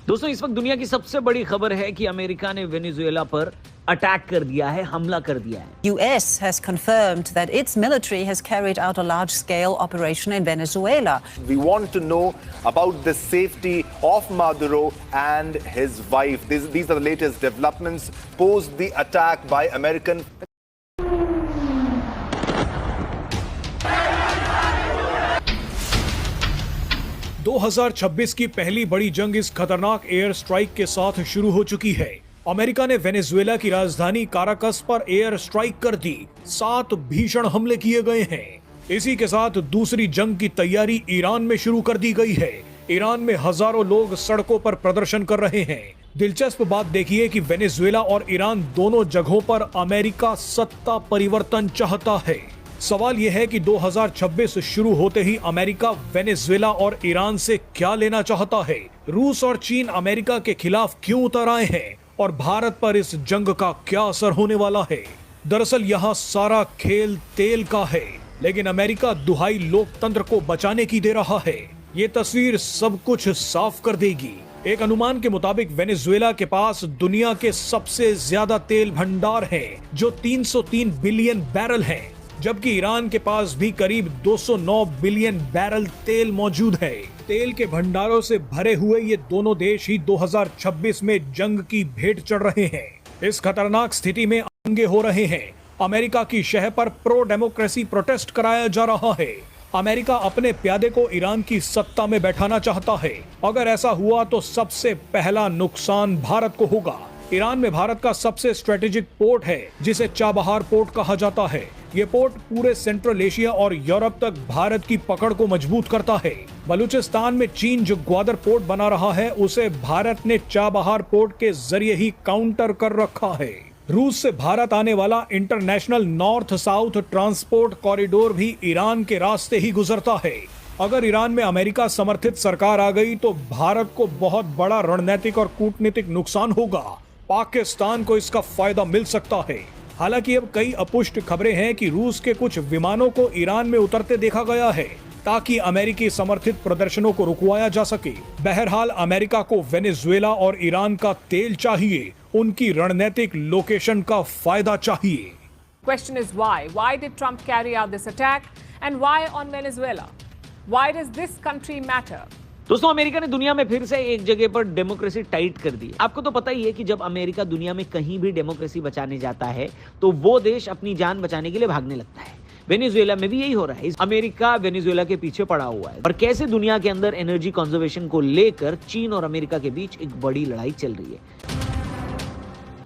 दोस्तों, इस वक्त दुनिया की सबसे बड़ी खबर है कि अमेरिका ने वेनेजुएला पर अटैक कर दिया है, हमला कर दिया है। US has confirmed that its military has carried out a large-scale operation in Venezuela. We want to know about the safety of Maduro and his wife. These are the latest developments post the attack by American. 2026 की पहली बड़ी जंग इस खतरनाक air strike के साथ शुरू हो चुकी है। अमेरिका ने वेनेजुएला की राजधानी काराकस पर एयर स्ट्राइक कर दी। 7 भीषण हमले किए गए हैं। इसी के साथ दूसरी जंग की तैयारी ईरान में शुरू कर दी गई है। ईरान में हजारों लोग सड़कों पर प्रदर्शन कर रहे हैं। दिलचस्प बात देखिए कि वेनेजुएला और ईरान दोनों जगहों पर अमेरिका सत्ता परिवर्तन चाहता है। सवाल यह है कि 2026 शुरू होते ही अमेरिका वेनेजुएला और ईरान से क्या लेना चाहता है। रूस और चीन अमेरिका के खिलाफ क्यों उतर आए हैं और भारत पर इस जंग का क्या असर होने वाला है। दरअसल यहाँ सारा खेल तेल का है, लेकिन अमेरिका दुहाई लोकतंत्र को बचाने की दे रहा है। ये तस्वीर सब कुछ साफ कर देगी। एक अनुमान के मुताबिक वेनेजुएला के पास दुनिया के सबसे ज्यादा तेल भंडार हैं, जो 303 बिलियन बैरल हैं, जबकि ईरान के पास भी करीब 209 बिलियन बैरल तेल मौजूद है। तेल के भंडारों से भरे हुए ये दोनों देश ही 2026 में जंग की भेंट चढ़ रहे हैं। इस खतरनाक स्थिति में दंगे हो रहे हैं। अमेरिका की शहर पर प्रो डेमोक्रेसी प्रोटेस्ट कराया जा रहा है। अमेरिका अपने प्यादे को ईरान की सत्ता में बैठाना चाहता है। अगर ऐसा हुआ तो सबसे पहला नुकसान भारत को होगा। ईरान में भारत का सबसे स्ट्रेटेजिक पोर्ट है, जिसे चाबहार पोर्ट कहा जाता है। ये पोर्ट पूरे सेंट्रल एशिया और यूरोप तक भारत की पकड़ को मजबूत करता है। बलूचिस्तान में चीन जो ग्वादर पोर्ट बना रहा है, उसे भारत ने चाबहार पोर्ट के जरिए ही काउंटर कर रखा है। रूस से भारत आने वाला international north south transport corridor भी ईरान के रास्ते ही गुजरता है। अगर ईरान में अमेरिका समर्थित सरकार आ गई तो भारत को बहुत बड़ा रणनीतिक और कूटनीतिक नुकसान होगा। पाकिस्तान को इसका फायदा मिल सकता है। हालांकि अब कई अपुष्ट खबरें हैं कि रूस के कुछ विमानों को ईरान में उतरते देखा गया है, ताकि अमेरिकी समर्थित प्रदर्शनों को रुकवाया जा सके। बहरहाल अमेरिका को वेनेजुएला और ईरान का तेल चाहिए, उनकी रणनीतिक लोकेशन का फायदा चाहिए। Question is why? Why did Trump carry out this attack and why on Venezuela? Why does this country matter? दोस्तों, अमेरिका ने दुनिया में फिर से एक जगह पर डेमोक्रेसी टाइट कर दी। आपको तो पता ही है कि जब अमेरिका दुनिया में कहीं भी डेमोक्रेसी बचाने जाता है तो वो देश अपनी जान बचाने के लिए भागने लगता है। वेनेजुएला में भी यही हो रहा है। अमेरिका वेनेजुएला के पीछे पड़ा हुआ है और कैसे दुनिया के अंदर एनर्जी कंजर्वेशन को लेकर चीन और अमेरिका के बीच एक बड़ी लड़ाई चल रही है।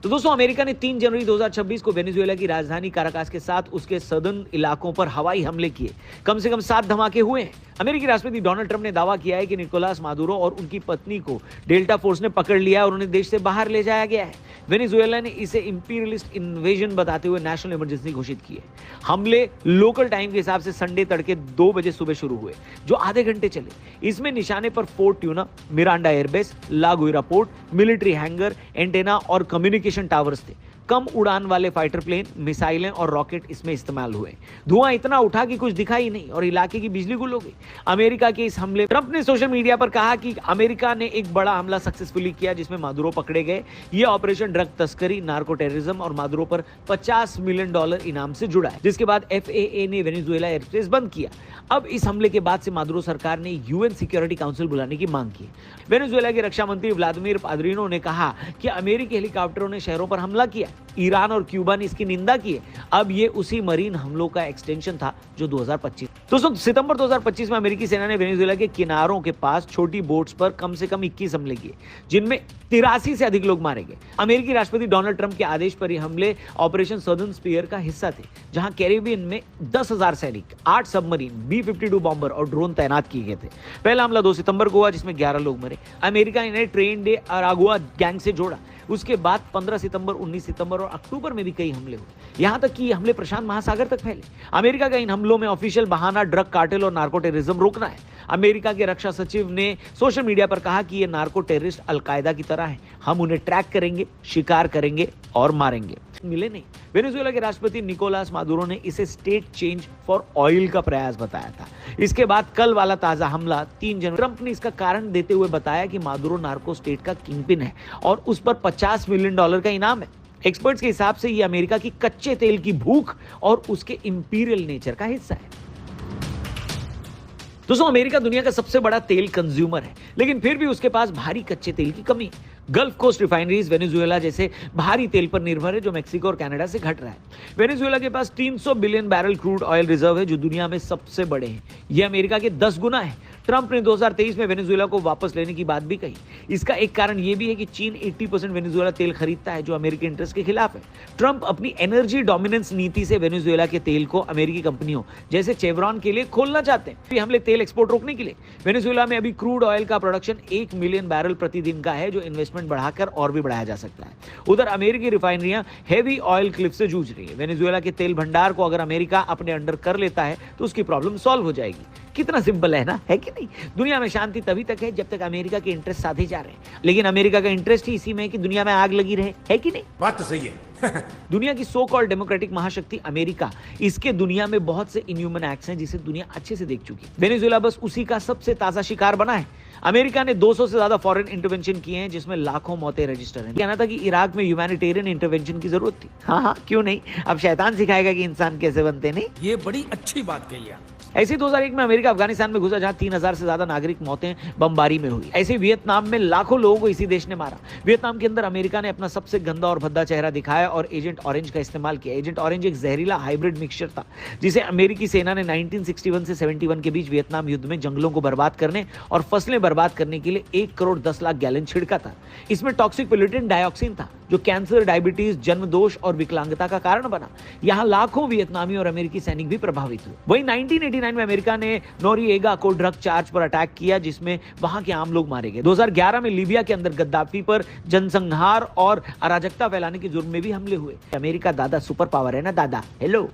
तो दोस्तों, अमेरिका ने 3 जनवरी 2026 को वेनेजुएला की राजधानी काराकास के साथ उसके सदर्न इलाकों पर हवाई हमले किए। कम से कम 7 धमाके हुए हैं। अमेरिकी राष्ट्रपति डोनाल्ड ट्रंप ने दावा किया है कि निकोलास मादुरो और उनकी पत्नी को डेल्टा फोर्स ने पकड़ लिया और उन्हें देश से बाहर ले जाया गया है। वेनेजुएला ने इसे इंपीरियलिस्ट इन्वेजन बताते हुए नेशनल इमरजेंसी घोषित की है। हमले लोकल टाइम के हिसाब से संडे तड़के 2 बजे सुबह शुरू हुए, जो आधे घंटे चले। इसमें निशाने पर फोर्ट ट्यूना, मिरांडा एयरबेस, ला गुइरा पोर्ट, मिलिट्री हैंगर, एंटेना और कम्युनिकेशन टावर्स थे। कम उड़ान वाले फाइटर प्लेन, मिसाइलें और रॉकेट इसमें इस्तेमाल हुए। धुआं इतना उठा कि कुछ दिखा ही नहीं और इलाके की बिजली गुल हो गई। अमेरिका के इस हमले, ट्रंप ने सोशल मीडिया पर कहा कि अमेरिका ने एक बड़ा हमला सक्सेसफुली किया, जिसमें मादुरो पकड़े गए। यह ऑपरेशन ड्रग तस्करी, नार्को टेररिज्म और मादुरो पर $50 मिलियन इनाम से जुड़ा है। जिसके बाद FAA ने वेनेजुएला एयरस्पेस बंद किया। अब इस हमले के बाद से मादुरो सरकार ने UN सिक्योरिटी काउंसिल बुलाने की मांग की। वेनेजुएला के रक्षा मंत्री व्लादिमीर पाद्रिनो ने कहा कि अमेरिकी हेलीकॉप्टरों ने शहरों पर हमला किया। ईरान और क्यूबा ने इसकी निंदा की है। अब ये उसी मरीन हमलों का एक्सटेंशन था जो 2025। दोस्तों, सितंबर 2025 में अमेरिकी सेना ने वेनेजुएला के किनारों के पास छोटी बोट्स पर कम से कम 21 हमले किए, जिनमें 83 से अधिक लोग मारे गए। अमेरिकी राष्ट्रपति डोनाल्ड ट्रंप के आदेश पर ये हमले ऑपरेशन सदर्न स्पीयर का हिस्सा थे, जहां कैरिबियन में 10,000 सैनिक, 8 सबमरीन, B-52 बॉम्बर और ड्रोन तैनात किए गए थे। पहला हमला 2 सितंबर को हुआ, जिसमें 11 लोग मरे। अमेरिका ने इन्हें ट्रेन डे अरागुआ गैंग से जोड़ा। उसके बाद 15 सितंबर, 19 सितंबर और अक्टूबर में भी कई हमले हुए। यहां तक कि ये हमले प्रशांत महासागर तक फैले। अमेरिका का इन हमलों में ऑफिशियल बहाना ड्रग कार्टेल और नार्को टेररिज्म रोकना है। अमेरिका के रक्षा सचिव ने सोशल मीडिया पर कहा कि ये नार्को टेररिस्ट अलकायदा की तरह है। हम उन्हें ट्रैक करेंगे, शिकार करेंगे और मारेंगे। मिले नहीं। वेनेजुएला के राष्ट्रपति निकोलास मादुरो ने इसे स्टेट चेंज फॉर ऑयल का प्रयास बताया था। इसके बाद कल वाला ताजा हमला 3 जनवरी, ट्रंप ने इसका कारण देते हुए बताया कि मादुरो नार्को स्टेट का किंगपिन है और उस पर $50 मिलियन का इनाम है। एक्सपर्ट्स के हिसाब से ये अमेरिका की कच्चे तेल की भूख और उसके इंपीरियल नेचर का हिस्सा है। दोस्तों, अमेरिका दुनिया का सबसे बड़ा तेल कंज्यूमर है, लेकिन फिर भी उसके पास भारी कच्चे तेल की कमी है। गल्फ कोस्ट रिफाइनरीज वेनेजुएला जैसे भारी तेल पर निर्भर है, जो मेक्सिको और कनाडा से घट रहा है। वेनेजुएला के पास 300 billion barrel crude oil reserve है, जो दुनिया में सबसे बड़े हैं। यह अमेरिका के 10 गुना है। ट्रंप ने 2023 में वेनेजुएला को वापस लेने की बात भी कही। इसका एक कारण यह भी है कि चीन 80% वेनेजुएला तेल खरीदता है, जो अमेरिकी इंटरेस्ट के खिलाफ है। ट्रंप अपनी एनर्जी डोमिनेंस नीति से वेनेजुएला के तेल को अमेरिकी कंपनियों जैसे चेवरॉन के लिए खोलना चाहते हैं। हमले तेल एक्सपोर्ट रोकने के लिए वेनेजुएला में अभी क्रूड ऑयल का प्रोडक्शन 1 मिलियन बैरल प्रतिदिन का है, जो इन्वेस्टमेंट बढ़ाकर और भी बढ़ाया जा सकता है। उधर अमेरिकी रिफाइनरियां हेवी ऑयल क्लिफ से जूझ रही है। वेनेजुएला के तेल भंडार को अगर अमेरिका अपने अंडर कर लेता है तो उसकी प्रॉब्लम सॉल्व हो जाएगी। कितना सिंपल है ना, है कि नहीं? दुनिया में शांति तभी तक है जब तक अमेरिका के इंटरेस्ट साधे जा रहे हैं, लेकिन अमेरिका का इंटरेस्ट ही इसी में है कि दुनिया में आग लगी रहे, है कि नहीं? बात तो सही है। दुनिया की सो कॉल्ड डेमोक्रेटिक महाशक्ति अमेरिका, इसके दुनिया में बहुत से इनह्यूमन एक्ट्स हैं जिसे दुनिया अच्छे से देख चुकी है। वेनेजुएला बस उसी का सबसे ताजा शिकार बना है। अमेरिका ने 200 से ज्यादा फॉरेन इंटरवेंशन किए हैं, जिसमें लाखों मौतें रजिस्टर हैं। कहना था कि इराक में ह्यूमैनिटेरियन इंटरवेंशन की जरूरत थी। हाँ, क्यों नहीं? अब शैतान सिखाएगा कि इंसान कैसे बनते, नहीं? ये बड़ी अच्छी बात कही है। ऐसे 2001 में अमेरिका अफगानिस्तान में घुसा, जहां 3000 से ज्यादा नागरिक मौतें बमबारी में हुई। ऐसे वियतनाम में लाखों लोगों को इसी देश ने मारा। वियतनाम के अंदर अमेरिका ने अपना सबसे गंदा और भद्दा चेहरा दिखाया और एजेंट ऑरेंज का इस्तेमाल किया। एजेंट ऑरेंज एक जहरीला हाइब्रिड मिक्सचर था, जिसे अमेरिकी सेना ने 1961 से 71 के बीच वियतनाम युद्ध में जंगलों को बर्बाद करने और फसलें बर्बाद करने के लिए 1 करोड़ 10 लाख गैलन छिड़का था। इसमें टॉक्सिक पोल्यूटेंट डाइऑक्सिन था, जो कैंसर, डायबिटीज, जन्म दोष और विकलांगता का कारण बना। यहां लाखों वियतनामी और अमेरिकी सैनिक भी प्रभावित हुए। वहीं 1989 में अमेरिका ने नोरिएगा को ड्रग चार्ज पर अटैक किया, जिसमें वहां के आम लोग मारे गए। 2011 में लीबिया के अंदर गद्दाफी पर जनसंहार और अराजकता फैलाने के जुर्म में भी हमले हुए। अमेरिका दादा सुपर पावर है ना दादा। हेलो।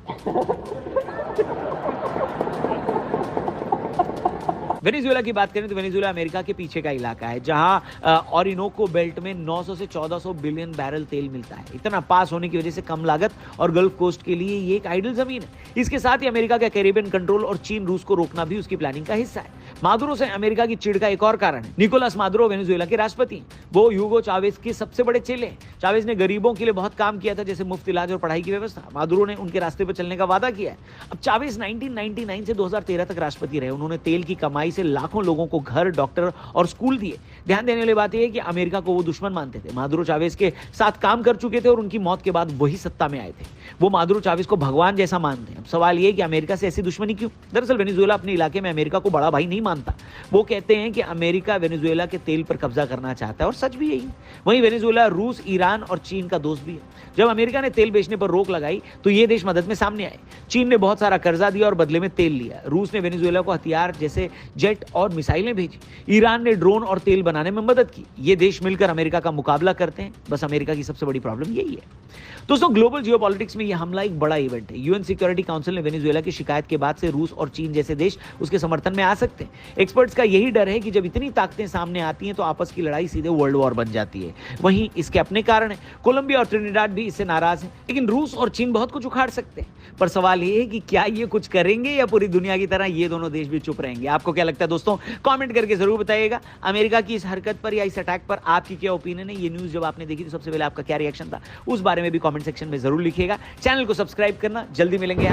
वेनेजुएला की बात करें तो वेनेजुएला अमेरिका के पीछे का इलाका है, जहां ओरिनोको बेल्ट में 900 से 1400 बिलियन बैरल तेल मिलता है। इतना पास होने की वजह से कम लागत और गल्फ कोस्ट के लिए ये एक आइडियल जमीन है। इसके साथ ही अमेरिका का कैरिबियन कंट्रोल और चीन रूस को रोकना भी उसकी प्लानिंग का हिस्सा है। मादुरो से अमेरिका की चिढ़ का एक और कारण है। निकोलास मादुरो वेनेजुएला के राष्ट्रपति हैं। वो ह्यूगो चावेज के सबसे बड़े चेले हैं। चावेज ने गरीबों के लिए बहुत काम किया था, जैसे मुफ्त इलाज और पढ़ाई की व्यवस्था। मादुरो ने उनके रास्ते पर चलने का वादा किया है। अब चावेज 1999 से 2013 तक राष्ट्रपति रहे। उन्होंने तेल की कमाई से लाखों लोगों को घर, डॉक्टर और स्कूल दिए। ध्यान देने वाली बात यह है कि अमेरिका को वो दुश्मन मानते थे। मादुरो चावेज के साथ काम कर चुके थे और उनकी मौत के बाद वही सत्ता में आए थे। वो मादुरो चावेज को भगवान जैसा मानते हैं। अब सवाल ये है कि अमेरिका से ऐसी दुश्मनी क्यों? दरअसल वेनेजुएला अपने इलाके में अमेरिका को बड़ा भाई नहीं मानता। वो कहते हैं कि अमेरिका वेनेजुएला के तेल पर कब्जा करना चाहता है, और सच भी यही। वहीं वेनेजुएला रूस, ईरान और चीन का दोस्त भी है। जब अमेरिका ने तेल बेचने पर रोक लगाई तो ये देश मदद में सामने आए। चीन ने बहुत सारा कर्जा दिया और बदले में तेल लिया। रूस ने वेनेजुएला को हथियार जैसे जेट और मिसाइलें भेजी। ईरान ने ड्रोन और तेल बनाने में मदद की। ये देश मिलकर अमेरिका का मुकाबला करते हैं। बस अमेरिका की सबसे बड़ी प्रॉब्लम यही है। दोस्तों, ग्लोबल जियोपॉलिटिक्स में यह हमला एक बड़ा इवेंट है। यूएन सिक्योरिटी काउंसिल ने वेनेजुएला की शिकायत के बाद से रूस और चीन जैसे देश उसके समर्थन में आ सकते हैं। एक्सपर्ट्स का यही डर है कि जब इतनी ताकतें सामने आती हैं तो आपस की लड़ाई सीधे वर्ल्ड वॉर बन जाती है। वहीं इसके अपने कारण है। कोलंबिया और ट्रिनिडाड भी इससे नाराज हैं। लेकिन रूस और चीन बहुत कुछ उखाड़ सकते हैं। पर सवाल ये है कि क्या ये कुछ करेंगे या पूरी दुनिया की तरह ये दोनों देश भी चुप रहेंगे? आपको क्या लगता है दोस्तों? कमेंट करके जरूर बताइएगा। अमेरिका की इस हरकत पर या इस अटैक पर आपकी क्या ओपिनियन है? ये न्यूज़ जब आपने देखी तो सबसे पहले आपका क्या रिएक्शन था, उस बारे में भी कमेंट सेक्शन में जरूर लिखिएगा। चैनल को सब्सक्राइब करना। जल्दी मिलेंगे।